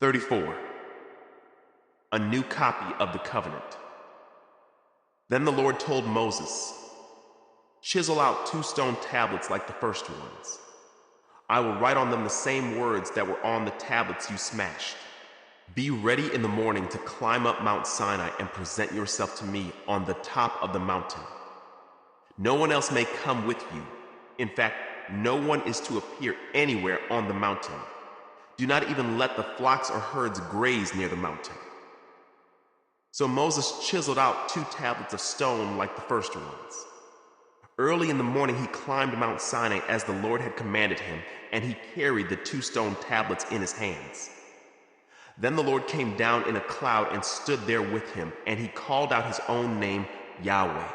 34. A new copy of the covenant. Then the Lord told Moses, "Chisel out 2 stone tablets like the first ones. I will write on them the same words that were on the tablets you smashed. Be ready in the morning to climb up Mount Sinai and present yourself to me on the top of the mountain. No one else may come with you. In fact, no one is to appear anywhere on the mountain. Do not even let the flocks or herds graze near the mountain." So Moses chiseled out 2 tablets of stone like the first ones. Early in the morning he climbed Mount Sinai as the Lord had commanded him, and he carried the 2 stone tablets in his hands. Then the Lord came down in a cloud and stood there with him, and he called out his own name, Yahweh.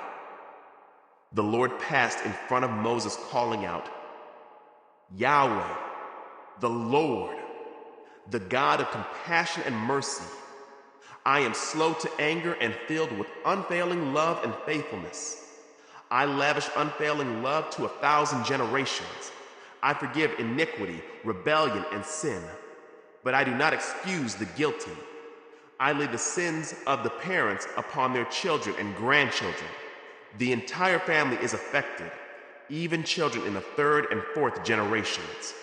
The Lord passed in front of Moses, calling out, "Yahweh, the Lord, the God of compassion and mercy. I am slow to anger and filled with unfailing love and faithfulness. I lavish unfailing love to 1,000 generations. I forgive iniquity, rebellion, and sin, but I do not excuse the guilty. I lay the sins of the parents upon their children and grandchildren. The entire family is affected, even children in the 3rd and 4th generations."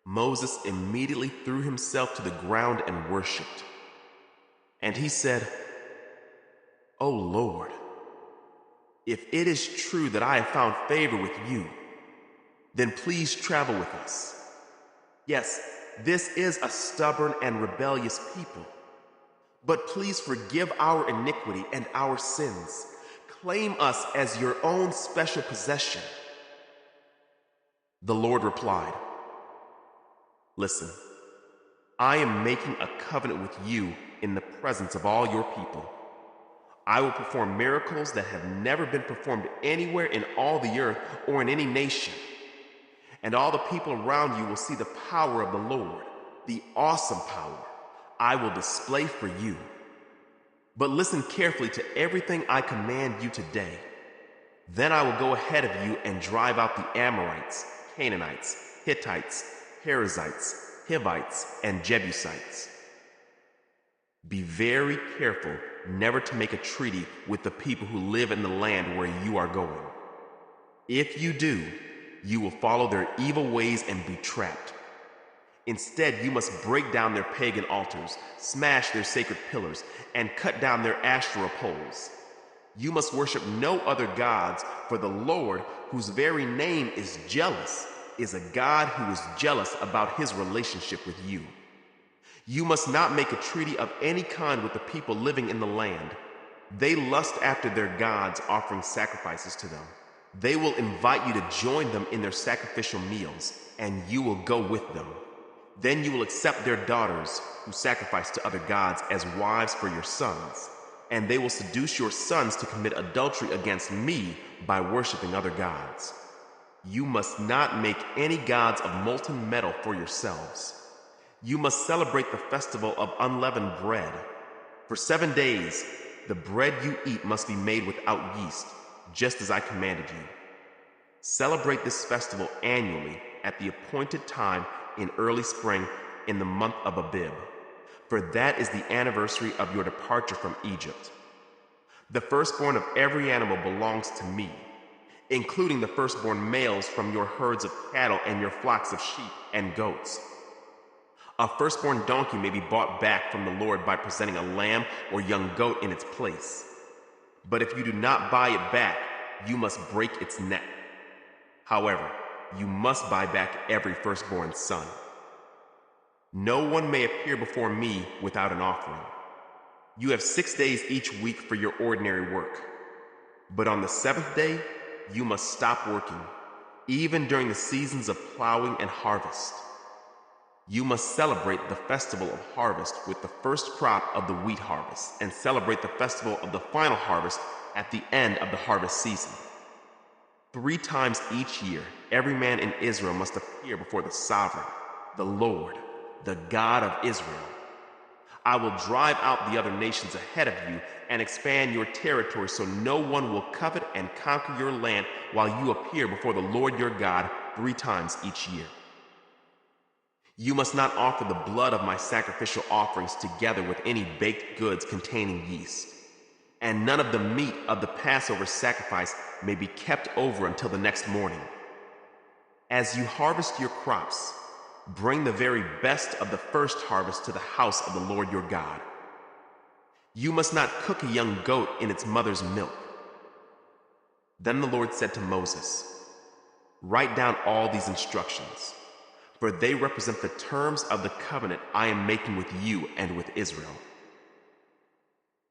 Moses immediately threw himself to the ground and worshipped. And he said, "O Lord, if it is true that I have found favor with you, then please travel with us. Yes, this is a stubborn and rebellious people, but please forgive our iniquity and our sins. Claim us as your own special possession." The Lord replied, "Listen, I am making a covenant with you in the presence of all your people. I will perform miracles that have never been performed anywhere in all the earth or in any nation. And all the people around you will see the power of the Lord, the awesome power I will display for you. But listen carefully to everything I command you today. Then I will go ahead of you and drive out the Amorites, Canaanites, Hittites, Perizzites, Hivites, and Jebusites. Be very careful never to make a treaty with the people who live in the land where you are going. If you do, you will follow their evil ways and be trapped. Instead, you must break down their pagan altars, smash their sacred pillars, and cut down their Asherah poles. You must worship no other gods, for the Lord, whose very name is jealous, is a God who is jealous about his relationship with you. You must not make a treaty of any kind with the people living in the land. They lust after their gods, offering sacrifices to them. They will invite you to join them in their sacrificial meals, and you will go with them. Then you will accept their daughters, who sacrifice to other gods, as wives for your sons, and they will seduce your sons to commit adultery against me by worshiping other gods. You must not make any gods of molten metal for yourselves. You must celebrate the festival of unleavened bread. For 7 days, the bread you eat must be made without yeast, just as I commanded you. Celebrate this festival annually at the appointed time in early spring in the month of Abib, for that is the anniversary of your departure from Egypt. The firstborn of every animal belongs to me, including the firstborn males from your herds of cattle and your flocks of sheep and goats. A firstborn donkey may be bought back from the Lord by presenting a lamb or young goat in its place. But if you do not buy it back, you must break its neck. However, you must buy back every firstborn son. No one may appear before me without an offering. You have 6 days each week for your ordinary work. But on the 7th day, you must stop working, even during the seasons of plowing and harvest. You must celebrate the festival of harvest with the first crop of the wheat harvest, and celebrate the festival of the final harvest at the end of the harvest season. 3 times each year, every man in Israel must appear before the sovereign, the Lord, the God of Israel. I will drive out the other nations ahead of you and expand your territory so no one will covet and conquer your land while you appear before the Lord your God 3 times each year. You must not offer the blood of my sacrificial offerings together with any baked goods containing yeast, and none of the meat of the Passover sacrifice may be kept over until the next morning. As you harvest your crops, bring the very best of the first harvest to the house of the Lord your God. You must not cook a young goat in its mother's milk. Then the Lord said to Moses, "Write down all these instructions, for they represent the terms of the covenant I am making with you and with Israel."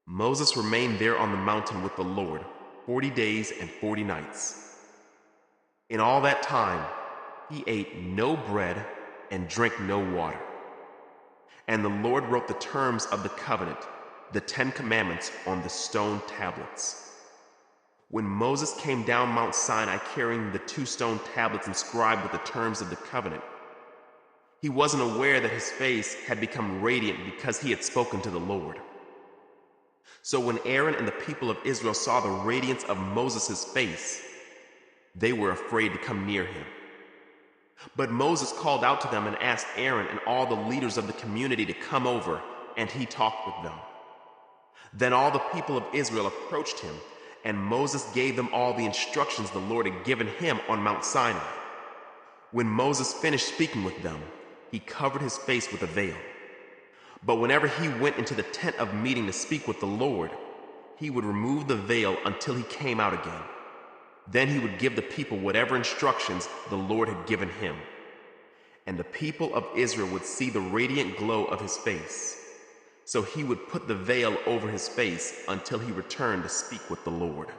Moses remained there on the mountain with the Lord 40 days and 40 nights. In all that time, he ate no bread and drank no water. And the Lord wrote the terms of the covenant, the 10 Commandments, on the stone tablets. When Moses came down Mount Sinai carrying the 2 stone tablets inscribed with the terms of the covenant, he wasn't aware that his face had become radiant because he had spoken to the Lord. So when Aaron and the people of Israel saw the radiance of Moses' face, they were afraid to come near him. But Moses called out to them and asked Aaron and all the leaders of the community to come over, and he talked with them. Then all the people of Israel approached him, and Moses gave them all the instructions the Lord had given him on Mount Sinai. When Moses finished speaking with them, he covered his face with a veil. But whenever he went into the tent of meeting to speak with the Lord, he would remove the veil until he came out again. Then he would give the people whatever instructions the Lord had given him. And the people of Israel would see the radiant glow of his face. So he would put the veil over his face until he returned to speak with the Lord.